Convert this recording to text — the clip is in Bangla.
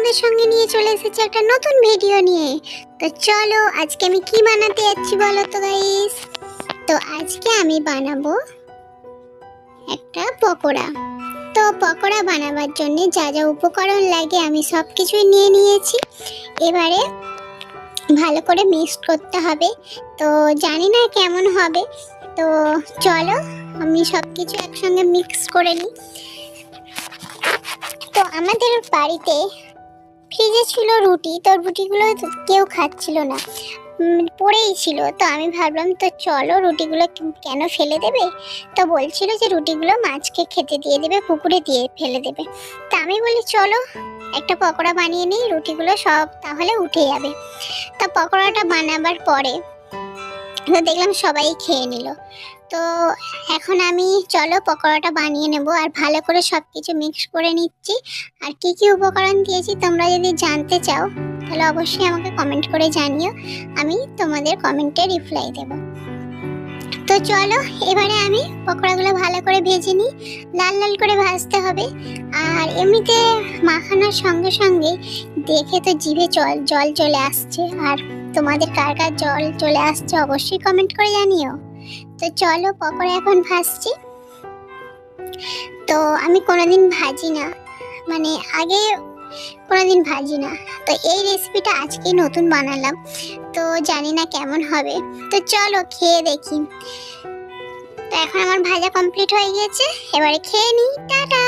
তোমাদের সঙ্গে নিয়ে চলে এসেছি একটা নতুন ভিডিও নিয়ে। তো চলো আজকে আমি কি বানাতে যাচ্ছি বলো তো গাইস। তো আজকে আমি বানাবো একটা পকোড়া। তো পকোড়া বানাবার জন্য যা যা উপকরণ লাগে আমি সব কিছুই নিয়ে নিয়েছি। এবারে ভালো করে মিক্স করতে হবে। তো জানি না কেমন হবে, তো চলো আমি সব কিছু একসঙ্গে মিক্স করে নিই। তো আমাদের বাড়িতে ফ্রিজে ছিল রুটি, তো রুটিগুলো কেউ খাচ্ছিল না, পড়েই ছিল। তো আমি ভাবলাম তো চলো রুটিগুলো কেন ফেলে দেবে, তো বলছিল যে রুটিগুলো মাছকে খেতে দিয়ে দেবে, পুকুরে দিয়ে ফেলে দেবে। তা আমি বলি চলো একটা পকোড়া বানিয়ে নিই, রুটিগুলো সব তাহলে উঠে যাবে। তা পকোড়াটা বানাবার পরে তো দেখলাম সবাই খেয়ে নিল। তো এখন আমি চলো পকোড়াটা বানিয়ে নেব, আর ভালো করে সব কিছু মিক্স করে নিচ্ছি। আর কি কি উপকরণ দিয়েছি তোমরা যদি জানতে চাও তাহলে অবশ্যই আমাকে কমেন্ট করে জানিও, আমি তোমাদের কমেন্টে রিপ্লাই দেব। তো চলো এবারে আমি পকোড়াগুলো ভালো করে ভেজে নিই, লাল লাল করে ভাজতে হবে। আর এমনিতে মাখানোর সঙ্গে সঙ্গে দেখে তো জিভে জল চলে আসছে। আর তোমাদের কার কার জল চলে আসছে অবশ্যই কমেন্ট করে জানিও। তো চলো পকোড়া এখন ভাজছি। তো আমি কোনোদিন ভাজি না, মানে আগে কোনোদিন ভাজি না, তো এই রেসিপিটা আজকে নতুন বানালাম, তো জানি না কেমন হবে। তো চলো খেয়ে দেখি। তো এখন আমার ভাজা কমপ্লিট হয়ে গেছে, এবারে খেয়ে নিই। টাটা।